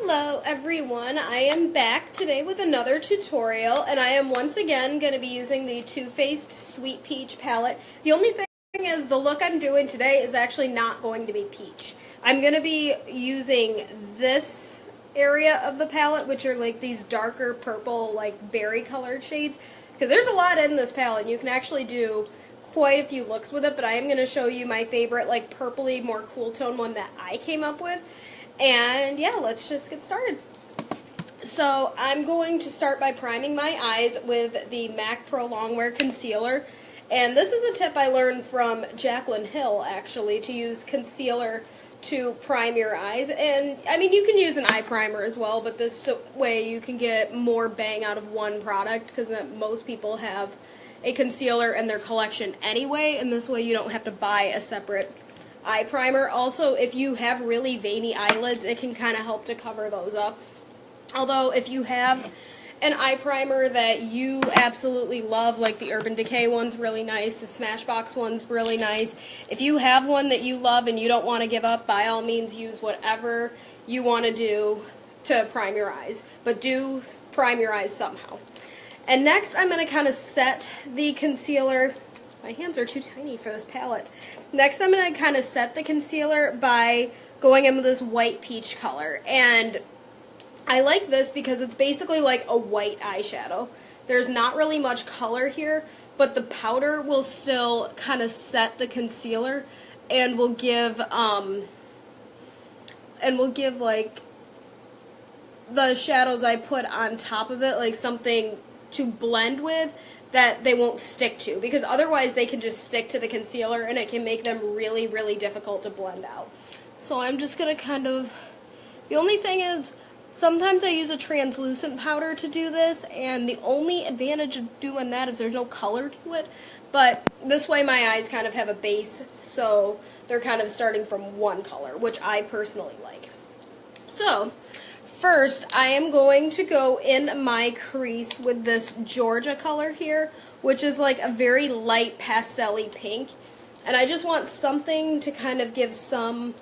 Hello everyone, I am back today with another tutorial, and I am once again going to be using the Too Faced Sweet Peach palette. The only thing is the look I'm doing today is actually not going to be peach. I'm going to be using this area of the palette, which are like these darker purple, like berry colored shades, because there's a lot in this palette and you can actually do quite a few looks with it, but I am going to show you my favorite like purpley, more cool tone one that I came up with. And yeah, let's just get started. So I'm going to start by priming my eyes with the MAC Pro Longwear Concealer. And this is a tip I learned from Jaclyn Hill, actually, to use concealer to prime your eyes. And I mean, you can use an eye primer as well, but this way you can get more bang out of one product, because most people have a concealer in their collection anyway, and this way you don't have to buy a separate eye primer. Also, if you have really veiny eyelids, it can kind of help to cover those up. Although, if you have an eye primer that you absolutely love, like the Urban Decay one's really nice, the Smashbox one's really nice. If you have one that you love and you don't want to give up, by all means use whatever you want to do to prime your eyes. But do prime your eyes somehow. And next, I'm going to kind of set the concealer. My hands are too tiny for this palette. Next, I'm going to kind of set the concealer by going in with this white peach color. And I like this because it's basically like a white eyeshadow. There's not really much color here, but the powder will still kind of set the concealer and will give like the shadows I put on top of it like something to blend with that they won't stick to, because otherwise they can just stick to the concealer and it can make them really, really difficult to blend out. So I'm just going to kind of, the only thing is, sometimes I use a translucent powder to do this, and the only advantage of doing that is there's no color to it, but this way my eyes kind of have a base, so they're kind of starting from one color, which I personally like. So first, I am going to go in my crease with this Georgia color here, which is like a very light pastel-y pink. And I just want something to kind of give some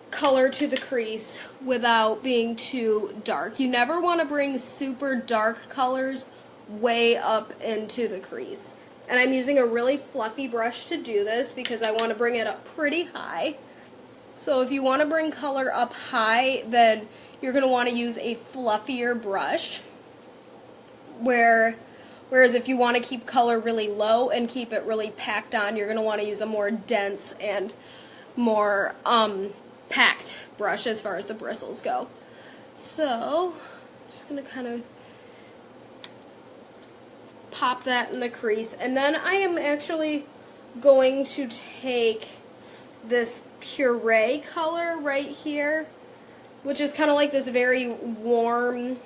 color to the crease without being too dark. You never want to bring super dark colors way up into the crease. And I'm using a really fluffy brush to do this because I want to bring it up pretty high. So if you want to bring color up high, then you're going to want to use a fluffier brush, whereas if you want to keep color really low and keep it really packed on, you're going to want to use a more dense and more packed brush as far as the bristles go. So I'm just going to kind of pop that in the crease, and then I am actually going to take this Puree color right here, which is kind of like this very warm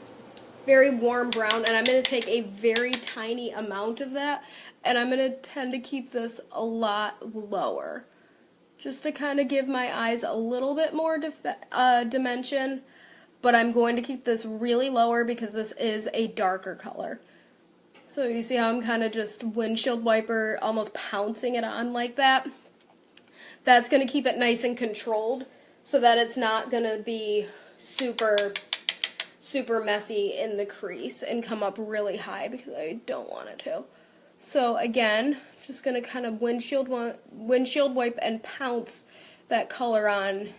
brown, and I'm going to take a very tiny amount of that, and I'm going to tend to keep this a lot lower, just to kind of give my eyes a little bit more dimension, but I'm going to keep this really lower because this is a darker color. So you see how I'm kind of just windshield wiper, almost pouncing it on like that? That's going to keep it nice and controlled, so that it's not going to be super messy in the crease and come up really high, because I don't want it to. So again, just going to kind of windshield wipe and pounce that color on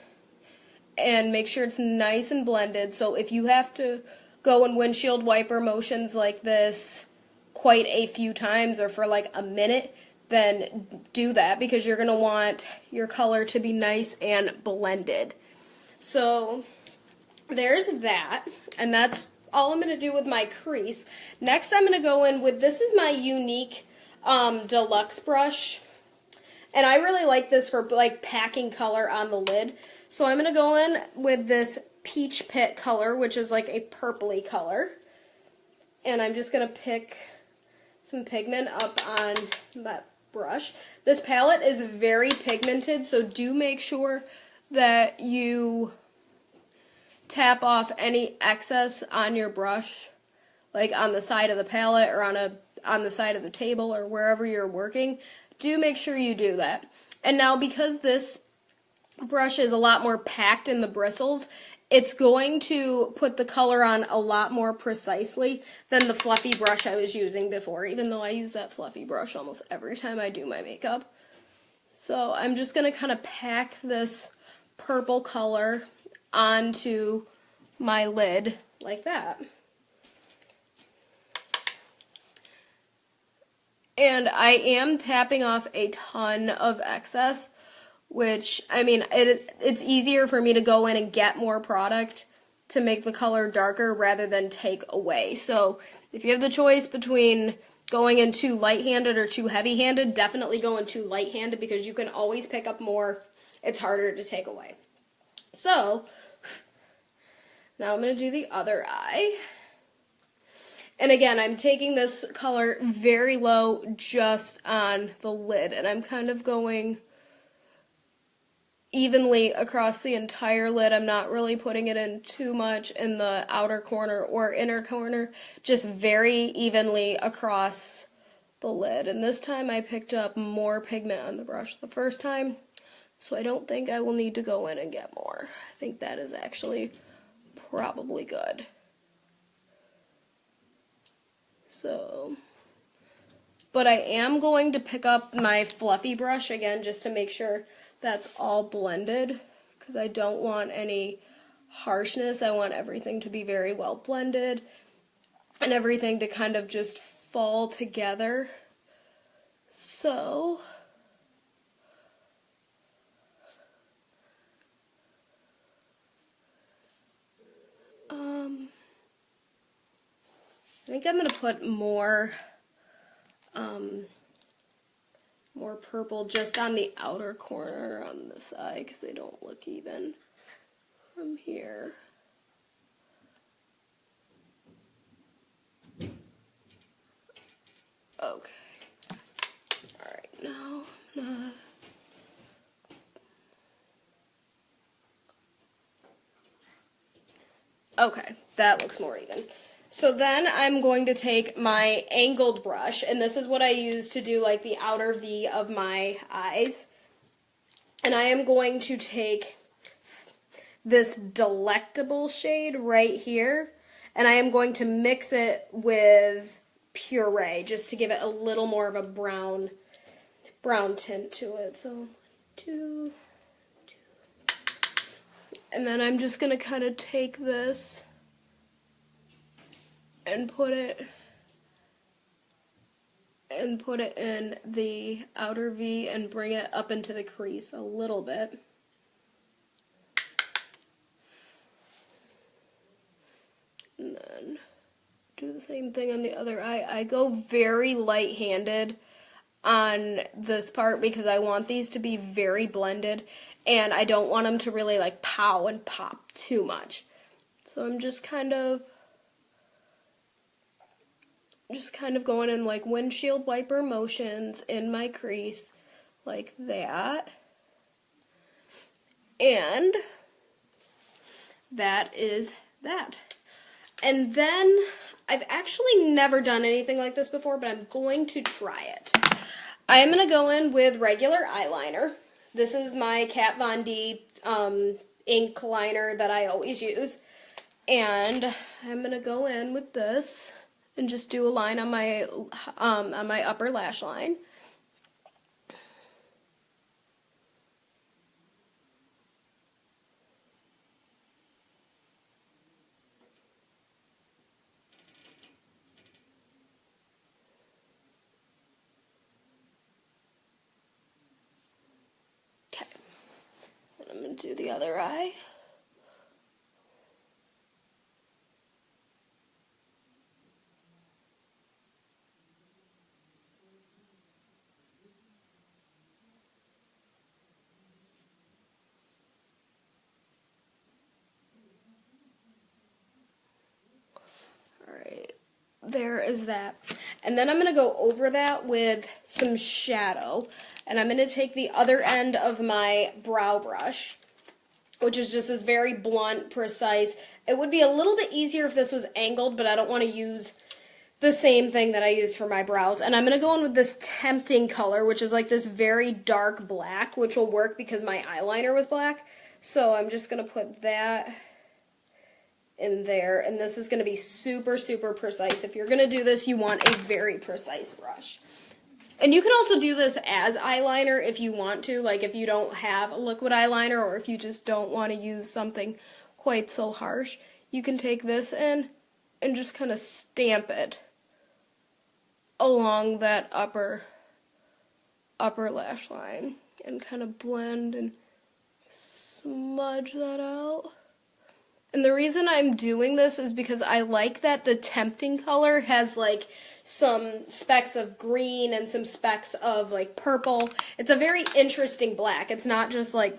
and make sure it's nice and blended. So if you have to go in windshield wiper motions like this quite a few times or for like a minute, then do that, because you're going to want your color to be nice and blended. So there's that, and that's all I'm going to do with my crease. Next, I'm going to go in with, this is my Younique Deluxe brush, and I really like this for like packing color on the lid. So I'm going to go in with this Peach Pit color, which is like a purpley color, and I'm just going to pick some pigment up on that brush. This palette is very pigmented, so do make sure that you tap off any excess on your brush, like on the side of the palette or on the side of the table or wherever you're working. Do make sure you do that. And now, because this brush is a lot more packed in the bristles, it's going to put the color on a lot more precisely than the fluffy brush I was using before, even though I use that fluffy brush almost every time I do my makeup. So I'm just going to kind of pack this purple color onto my lid like that. And I am tapping off a ton of excess, which, I mean, it's easier for me to go in and get more product to make the color darker rather than take away. So if you have the choice between going in too light-handed or too heavy-handed, definitely go in too light-handed because you can always pick up more. It's harder to take away. So now I'm going to do the other eye. And again, I'm taking this color very low just on the lid, and I'm kind of going evenly across the entire lid. I'm not really putting it in too much in the outer corner or inner corner, just very evenly across the lid. And this time I picked up more pigment on the brush the first time, so I don't think I will need to go in and get more. I think that is actually probably good. So, but I am going to pick up my fluffy brush again just to make sure that's all blended, because I don't want any harshness. I want everything to be very well blended and everything to kind of just fall together. So, I think I'm going to put more purple just on the outer corner on this side because they don't look even from here. Okay. Alright, now I'm gonna... Okay, that looks more even. So then I'm going to take my angled brush, and this is what I use to do like the outer V of my eyes. And I am going to take this Delectable shade right here, and I am going to mix it with Puree just to give it a little more of a brown tint to it. So, two. And then I'm just going to kind of take this and put it in the outer V and bring it up into the crease a little bit. And then do the same thing on the other eye. I go very light-handed on this part because I want these to be very blended and I don't want them to really like pow and pop too much. So I'm just kind of going in like windshield wiper motions in my crease like that. And that is that. And then I've actually never done anything like this before, but I'm going to try it. I'm going to go in with regular eyeliner. This is my Kat Von D ink liner that I always use. And I'm going to go in with this and just do a line on my upper lash line. Okay. And I'm going to do the other eye. There is that. And then I'm going to go over that with some shadow. And I'm going to take the other end of my brow brush, which is just this very blunt, precise. It would be a little bit easier if this was angled, but I don't want to use the same thing that I used for my brows. And I'm going to go in with this Tempting color, which is like this very dark black, which will work because my eyeliner was black. So I'm just going to put that in there, and this is going to be super, super precise. If you're going to do this, you want a very precise brush. And you can also do this as eyeliner if you want to, like if you don't have a liquid eyeliner or if you just don't want to use something quite so harsh. You can take this in and just kind of stamp it along that upper lash line and kind of blend and smudge that out. And the reason I'm doing this is because I like that the tempting color has like some specks of green and some specks of like purple. It's a very interesting black. It's not just like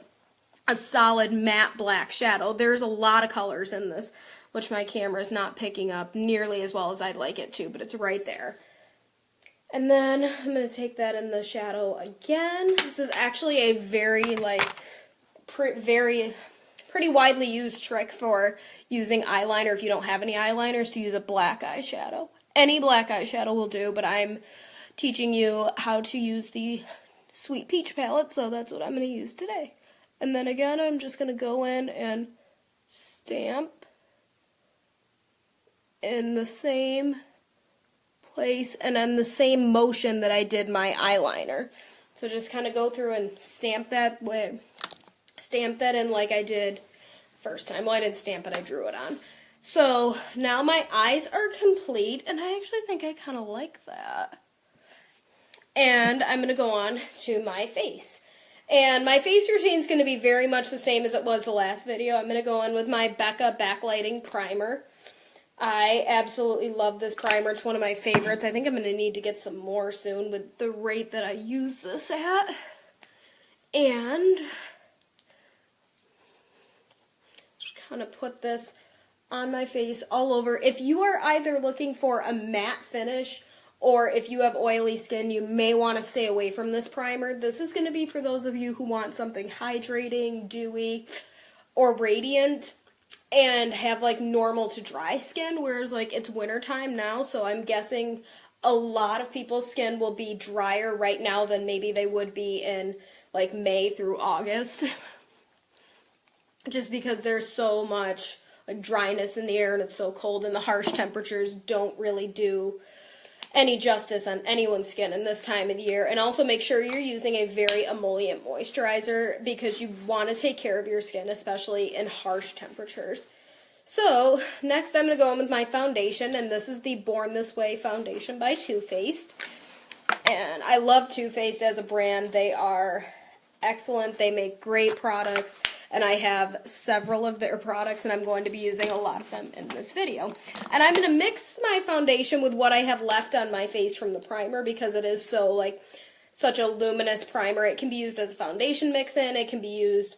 a solid matte black shadow. There's a lot of colors in this, which my camera is not picking up nearly as well as I'd like it to, but it's right there. And then I'm going to take that in the shadow again. This is actually a very like pretty widely used trick for using eyeliner if you don't have any eyeliners, to use a black eyeshadow. Any black eyeshadow will do, but I'm teaching you how to use the Sweet Peach palette, so that's what I'm going to use today. And then again, I'm just going to go in and stamp in the same place and in the same motion that I did my eyeliner. So just kind of go through and stamp that in like I did first time. Well, I didn't stamp it, I drew it on. So now my eyes are complete, and I actually think I kind of like that. And I'm going to go on to my face. And my face routine is going to be very much the same as it was the last video. I'm going to go in with my Becca Backlighting Primer. I absolutely love this primer. It's one of my favorites. I think I'm going to need to get some more soon with the rate that I use this at. And just kind of put this on my face all over. If you are either looking for a matte finish or if you have oily skin, you may want to stay away from this primer. This is going to be for those of you who want something hydrating, dewy, or radiant and have like normal to dry skin, whereas like it's wintertime now, so I'm guessing a lot of people's skin will be drier right now than maybe they would be in like May through August. Just because there's so much like dryness in the air and it's so cold, and the harsh temperatures don't really do any justice on anyone's skin in this time of the year. And also make sure you're using a very emollient moisturizer because you want to take care of your skin, especially in harsh temperatures. So next I'm going to go in with my foundation, and this is the Born This Way foundation by Too Faced. And I love Too Faced as a brand. They are excellent. They make great products, and I have several of their products, and I'm going to be using a lot of them in this video. And I'm going to mix my foundation with what I have left on my face from the primer because it is so like such a luminous primer. It can be used as a foundation mix-in. It can be used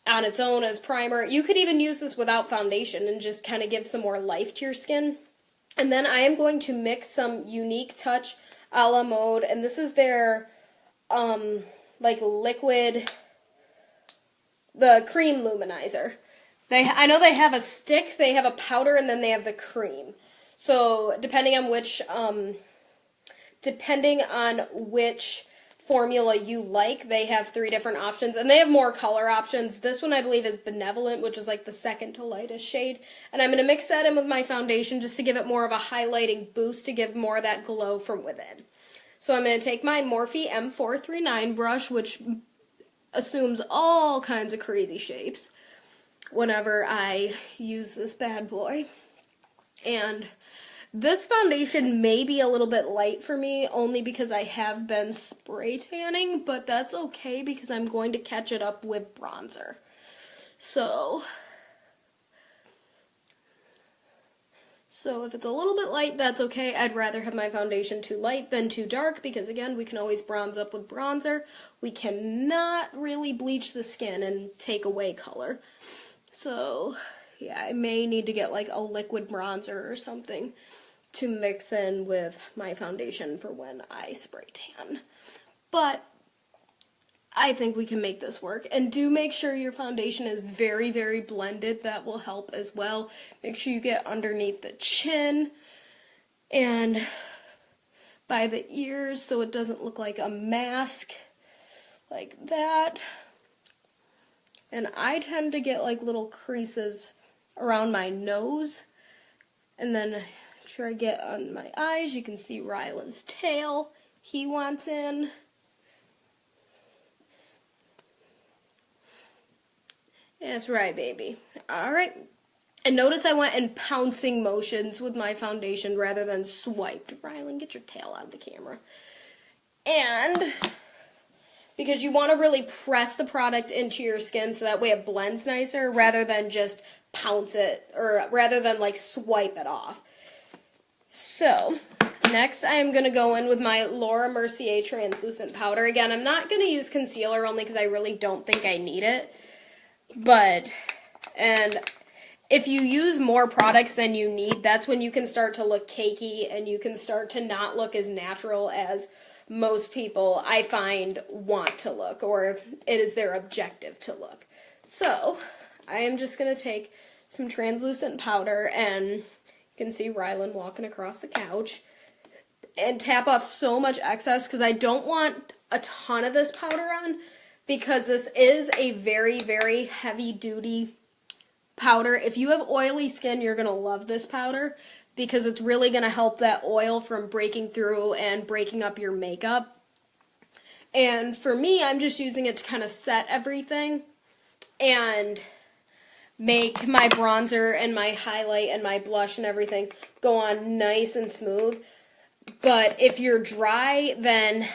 on its own as primer. You could even use this without foundation and just kind of give some more life to your skin. And then I am going to mix some Unique Touch a la Mode, and this is their like liquid, the cream luminizer. I know they have a stick, they have a powder, and then they have the cream. So depending on which formula you like, they have 3 different options, and they have more color options. This one I believe is Benevolent, which is like the second to lightest shade. And I'm going to mix that in with my foundation just to give it more of a highlighting boost, to give more of that glow from within. So I'm going to take my Morphe M439 brush, which assumes all kinds of crazy shapes whenever I use this bad boy. And this foundation may be a little bit light for me, only because I have been spray tanning, but that's okay because I'm going to catch it up with bronzer. So if it's a little bit light, that's okay. I'd rather have my foundation too light than too dark because, again, we can always bronze up with bronzer. We cannot really bleach the skin and take away color. So, yeah, I may need to get like a liquid bronzer or something to mix in with my foundation for when I spray tan. But I think we can make this work. And do make sure your foundation is very, very blended. That will help as well. Make sure you get underneath the chin and by the ears so it doesn't look like a mask, like that. And I tend to get like little creases around my nose. And then make sure I get on my eyes. You can see Ryland's tail. He wants in. That's right, baby. All right. And notice I went in pouncing motions with my foundation rather than swiped. Ryland, get your tail out of the camera. And because you want to really press the product into your skin so that way it blends nicer rather than just pounce it, or rather than like swipe it off. So next I am going to go in with my Laura Mercier translucent powder. Again, I'm not going to use concealer only because I really don't think I need it. And if you use more products than you need, that's when you can start to look cakey and you can start to not look as natural as most people, I find, want to look, or it is their objective to look. So I am just going to take some translucent powder, and you can see Ryland walking across the couch, and tap off so much excess because I don't want a ton of this powder on, because this is a very, very heavy duty powder. If you have oily skin, you're going to love this powder because it's really going to help that oil from breaking through and breaking up your makeup. And for me, I'm just using it to kind of set everything and make my bronzer and my highlight and my blush and everything go on nice and smooth. But if you're dry, then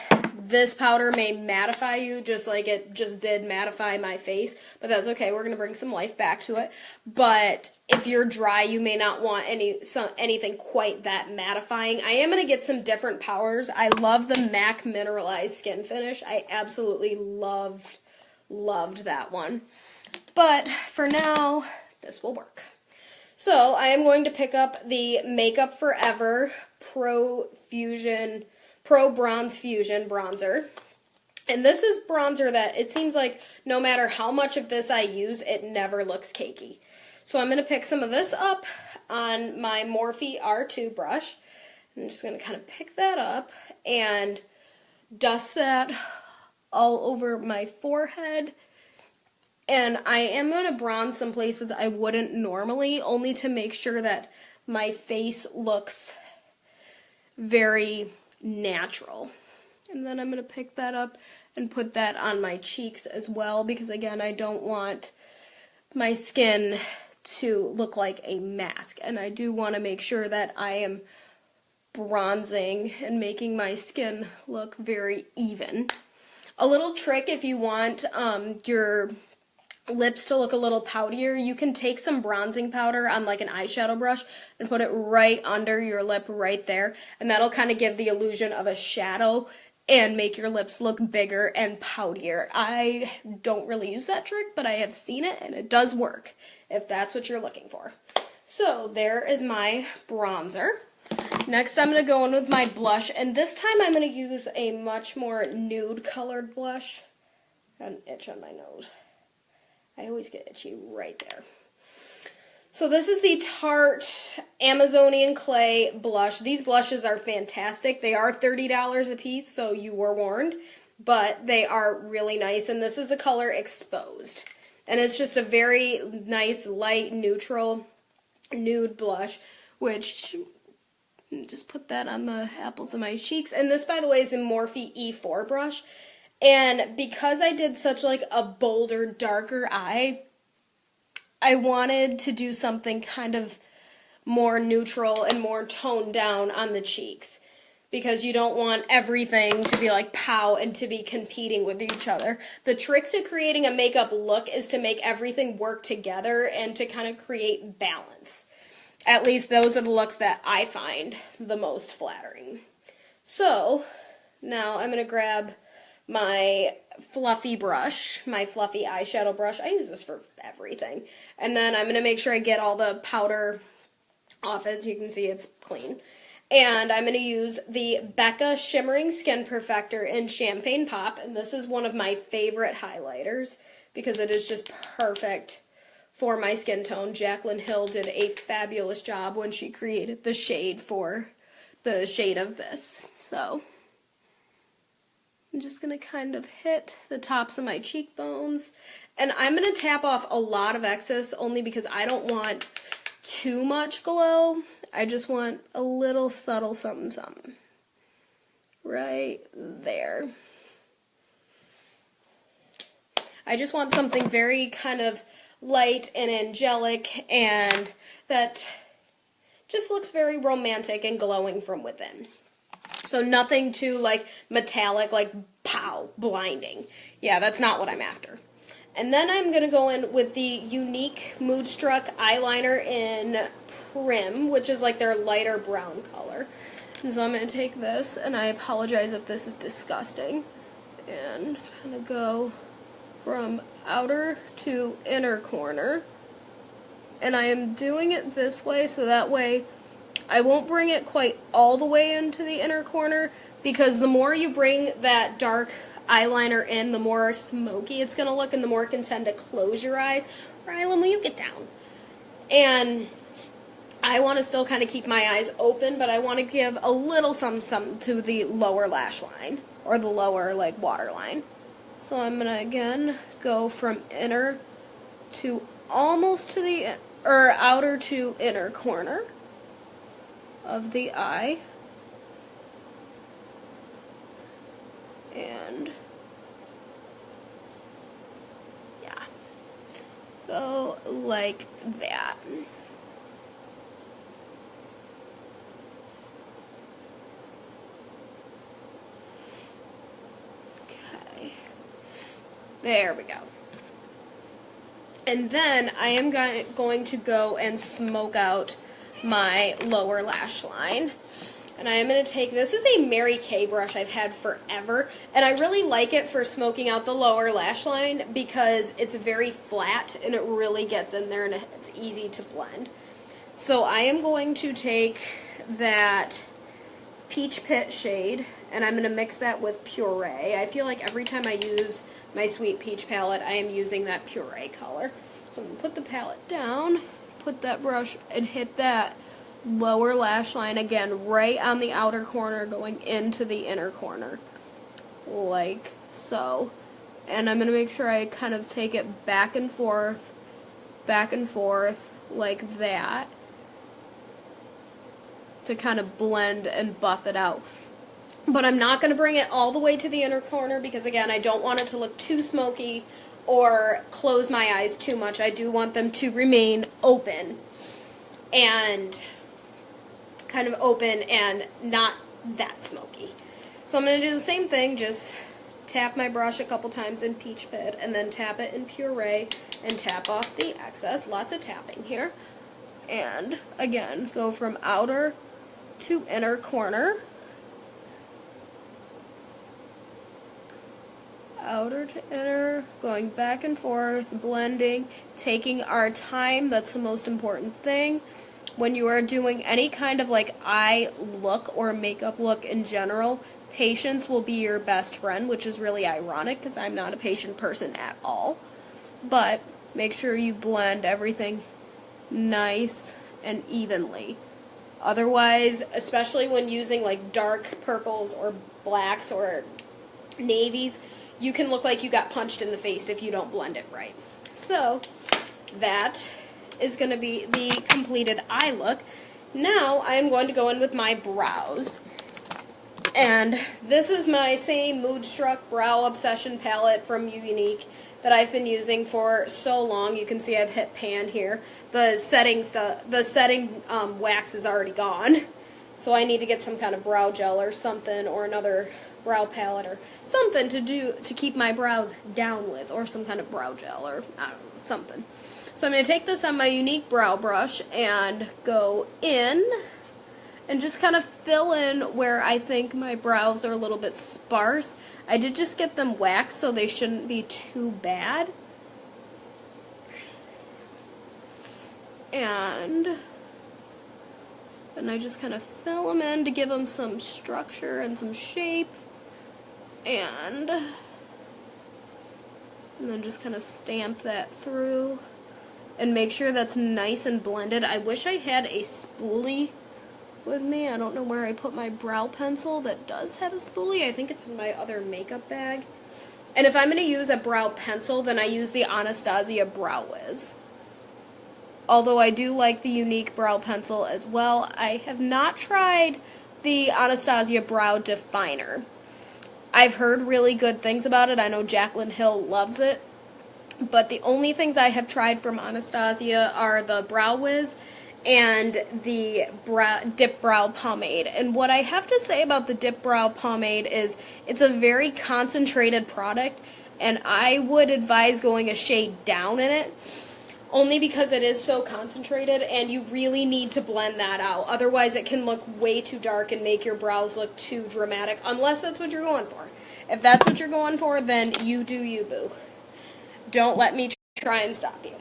this powder may mattify you just like it just did mattify my face, but that's okay. We're going to bring some life back to it. But if you're dry, you may not want anything quite that mattifying. I am going to get some different powders. I love the MAC Mineralized Skin Finish. I absolutely loved that one. But for now, this will work. So I am going to pick up the Makeup Forever Pro Bronze Fusion bronzer. And this is bronzer that it seems like no matter how much of this I use, it never looks cakey. So I'm going to pick some of this up on my Morphe R2 brush. I'm just going to kind of pick that up and dust that all over my forehead. And I am going to bronze some places I wouldn't normally, only to make sure that my face looks very natural. And then I'm going to pick that up and put that on my cheeks as well, because again, I don't want my skin to look like a mask, and I do want to make sure that I am bronzing and making my skin look very even. A little trick, if you want your lips to look a little poutier, you can take some bronzing powder on like an eyeshadow brush and put it right under your lip right there, and that'll kind of give the illusion of a shadow and make your lips look bigger and poutier. I don't really use that trick, but I have seen it and it does work if that's what you're looking for. So there is my bronzer. Next I'm going to go in with my blush, and this time I'm going to use a much more nude colored blush. Got an itch on my nose. I always get itchy right there. So this is the Tarte Amazonian Clay blush. These blushes are fantastic. They are $30 a piece, so you were warned, but they are really nice, and this is the color Exposed. And it's just a very nice, light, neutral, nude blush, which, just put that on the apples of my cheeks. And this, by the way, is a Morphe E4 brush. And because I did such like a bolder, darker eye, I wanted to do something kind of more neutral and more toned down on the cheeks, because you don't want everything to be like pow and to be competing with each other. The trick to creating a makeup look is to make everything work together and to kind of create balance. At least those are the looks that I find the most flattering. So now I'm going to grab my fluffy brush, my fluffy eyeshadow brush. I use this for everything. And then I'm going to make sure I get all the powder off it. As you can see, it's clean. And I'm going to use the Becca Shimmering Skin Perfector in Champagne Pop. And this is one of my favorite highlighters because it is just perfect for my skin tone. Jaclyn Hill did a fabulous job when she created the shade for the shade of this. So I'm just going to kind of hit the tops of my cheekbones. And I'm going to tap off a lot of excess only because I don't want too much glow. I just want a little subtle something something. Right there. I just want something very kind of light and angelic and that just looks very romantic and glowing from within. So nothing too like metallic, like pow, blinding. Yeah, that's not what I'm after. And then I'm going to go in with the Younique Moodstruck eyeliner in Prim, which is like their lighter brown color. And so I'm going to take this, and I apologize if this is disgusting, and kind of go from outer to inner corner. And I am doing it this way so that way I won't bring it quite all the way into the inner corner, because the more you bring that dark eyeliner in, the more smoky it's going to look and the more it can tend to close your eyes. Rylan, will you get down? And I want to still kind of keep my eyes open, but I want to give a little something to the lower lash line, or the lower like waterline. So I'm going to again go from inner to almost to the, or outer to inner corner of the eye. And yeah, go like that. Okay, there we go. And then I am going to go and smoke out my lower lash line. And I am going to take, this is a Mary Kay brush I've had forever, and I really like it for smoking out the lower lash line because it's very flat and it really gets in there and it's easy to blend. So I am going to take that Peach Pit shade and I'm going to mix that with Puree. I feel like every time I use my Sweet Peach palette, I am using that Puree color. So I'm going to put the palette down, put that brush, and hit that lower lash line again, right on the outer corner, going into the inner corner, like so. And I'm going to make sure I kind of take it back and forth, like that, to kind of blend and buff it out. But I'm not going to bring it all the way to the inner corner because, again, I don't want it to look too smoky or close my eyes too much. I do want them to remain open and kind of open and not that smoky. So I'm going to do the same thing, just tap my brush a couple times in Peach Pit and then tap it in Puree and tap off the excess. Lots of tapping here. And again, go from outer to inner corner. Outer to inner, going back and forth, blending, taking our time. That's the most important thing. When you are doing any kind of like eye look or makeup look in general, patience will be your best friend, which is really ironic because I'm not a patient person at all. But make sure you blend everything nice and evenly. Otherwise, especially when using like dark purples or blacks or navies, you can look like you got punched in the face if you don't blend it right. So that is going to be the completed eye look. Now I am going to go in with my brows. And this is my same Moodstruck Brow Obsession palette from Younique that I've been using for so long. You can see I've hit pan here. The setting wax is already gone. So I need to get some kind of brow gel or something, or another brow palette or something to keep my brows down with, or some kind of brow gel or I don't know, something. So I'm going to take this on my Younique brow brush and go in and just kind of fill in where I think my brows are a little bit sparse. I did just get them waxed, so they shouldn't be too bad. And I just kind of fill them in to give them some structure and some shape. And then just kind of stamp that through and make sure that's nice and blended. I wish I had a spoolie with me. I don't know where I put my brow pencil that does have a spoolie. I think it's in my other makeup bag. And if I'm going to use a brow pencil, then I use the Anastasia Brow Wiz. Although I do like the Younique brow pencil as well. I have not tried the Anastasia Brow Definer. I've heard really good things about it. I know Jaclyn Hill loves it. But the only things I have tried from Anastasia are the Brow Wiz and the Dip Brow Pomade. And what I have to say about the Dip Brow Pomade is it's a very concentrated product, and I would advise going a shade down in it, only because it is so concentrated and you really need to blend that out. Otherwise it can look way too dark and make your brows look too dramatic, unless that's what you're going for. If that's what you're going for, then you do you, boo. Don't let me try and stop you.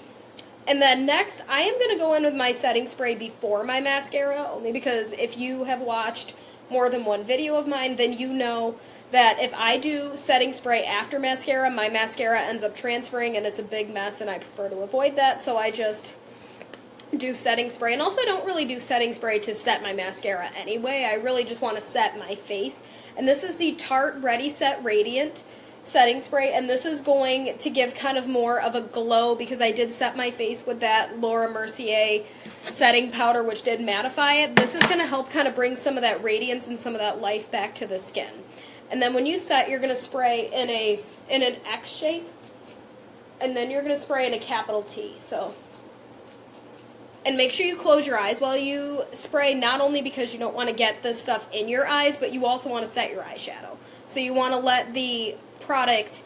And then next, I am going to go in with my setting spray before my mascara, only because if you have watched more than one video of mine, then you know that if I do setting spray after mascara, my mascara ends up transferring and it's a big mess, and I prefer to avoid that, so I just do setting spray. And also I don't really do setting spray to set my mascara anyway. I really just want to set my face. And this is the Tarte Ready Set Radiant setting spray, and this is going to give kind of more of a glow because I did set my face with that Laura Mercier setting powder, which did mattify it. This is going to help kind of bring some of that radiance and some of that life back to the skin. And then when you set, you're going to spray in an X shape, and then you're going to spray in a capital T. So, and make sure you close your eyes while you spray, not only because you don't want to get this stuff in your eyes, but you also want to set your eyeshadow. So you want to let the product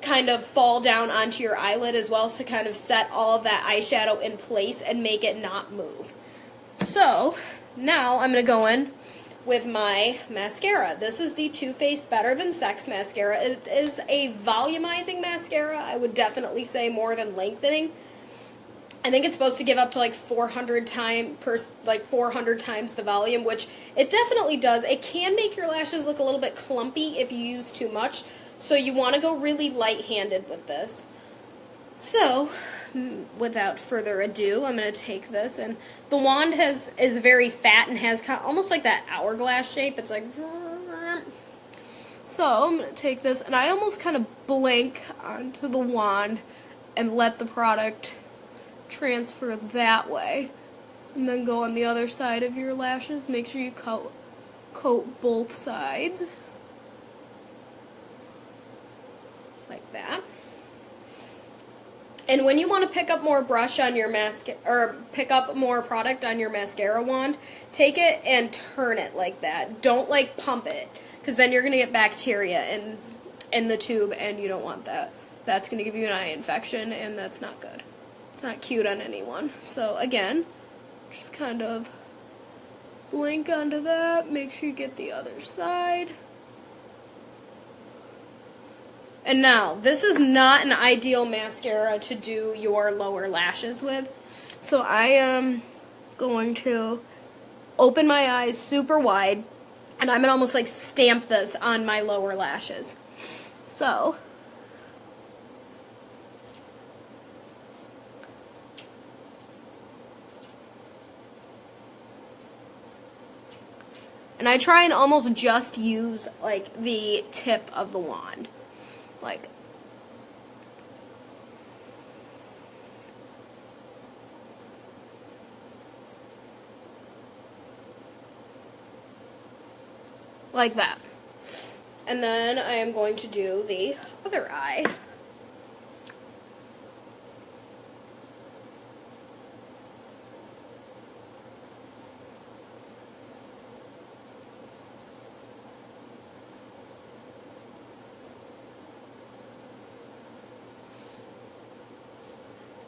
kind of fall down onto your eyelid as well, to kind of set all of that eyeshadow in place and make it not move. So now I'm going to go in with my mascara. This is the Too Faced Better Than Sex mascara. It is a volumizing mascara. I would definitely say more than lengthening. I think it's supposed to give up to like 400 times the volume, which it definitely does. It can make your lashes look a little bit clumpy if you use too much, so you want to go really light-handed with this. So, without further ado, I'm going to take this, and the wand is very fat and has kind of, almost like that hourglass shape. It's like, so I'm going to take this, and I almost kind of blink onto the wand and let the product transfer that way, and then go on the other side of your lashes. Make sure you coat both sides like that. And when you want to pick up more brush on your mascara, or pick up more product on your mascara wand, take it and turn it like that. Don't like pump it, because then you're going to get bacteria in the tube, and you don't want that. That's going to give you an eye infection, and that's not good. It's not cute on anyone. So again, just kind of blink onto that. Make sure you get the other side. And now, this is not an ideal mascara to do your lower lashes with. So I am going to open my eyes super wide, and I'm going to almost like stamp this on my lower lashes. So, and I try and almost just use like the tip of the wand. Like that. And then I am going to do the other eye.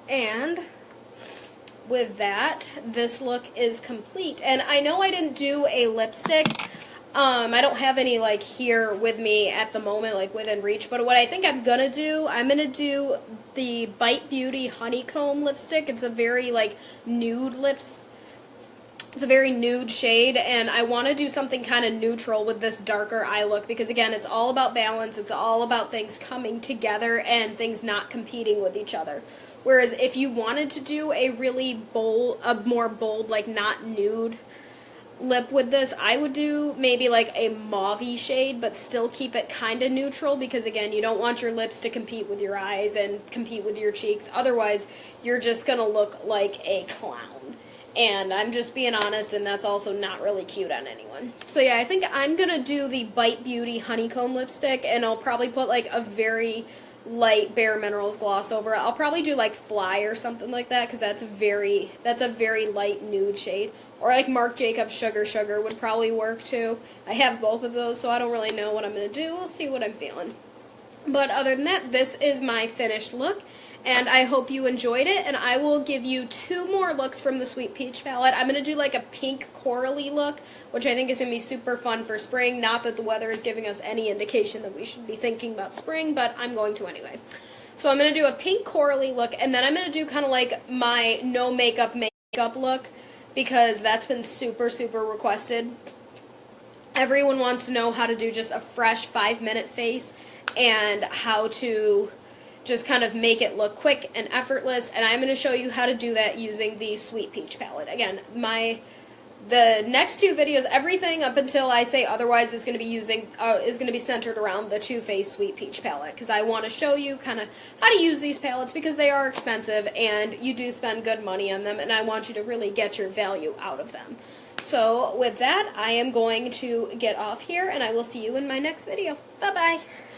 And with that, this look is complete. And I know I didn't do a lipstick. I don't have any like here with me at the moment, like within reach, but what I think I'm gonna do the Bite Beauty Honeycomb lipstick. It's a very like nude lips. It's a very nude shade, and I want to do something kind of neutral with this darker eye look, because again, it's all about balance. It's all about things coming together and things not competing with each other. Whereas if you wanted to do a really bold, a more bold, like not nude lip with this, I would do maybe like a mauve-y shade, but still keep it kind of neutral, because again, you don't want your lips to compete with your eyes and compete with your cheeks. Otherwise, you're just going to look like a clown. And I'm just being honest, and that's also not really cute on anyone. So yeah, I think I'm going to do the Bite Beauty Honeycomb lipstick, and I'll probably put like a very light Bare Minerals gloss over it. I'll probably do like Fly or something like that, because that's a very light nude shade. Or like Marc Jacobs Sugar Sugar would probably work too. I have both of those, so I don't really know what I'm going to do. We'll see what I'm feeling. But other than that, this is my finished look, and I hope you enjoyed it, and I will give you 2 more looks from the Sweet Peach palette. I'm going to do like a pink corally look, which I think is going to be super fun for spring. Not that the weather is giving us any indication that we should be thinking about spring, but I'm going to anyway. So I'm going to do a pink corally look, and then I'm going to do kind of like my no makeup look, because that's been super, super requested. Everyone wants to know how to do just a fresh 5-minute face and how to just kind of make it look quick and effortless, and I'm going to show you how to do that using the Sweet Peach palette. Again, the next 2 videos, everything up until I say otherwise, is going to be centered around the Too Faced Sweet Peach palette, because I want to show you kind of how to use these palettes, because they are expensive and you do spend good money on them, and I want you to really get your value out of them. So with that, I am going to get off here, and I will see you in my next video. Bye-bye!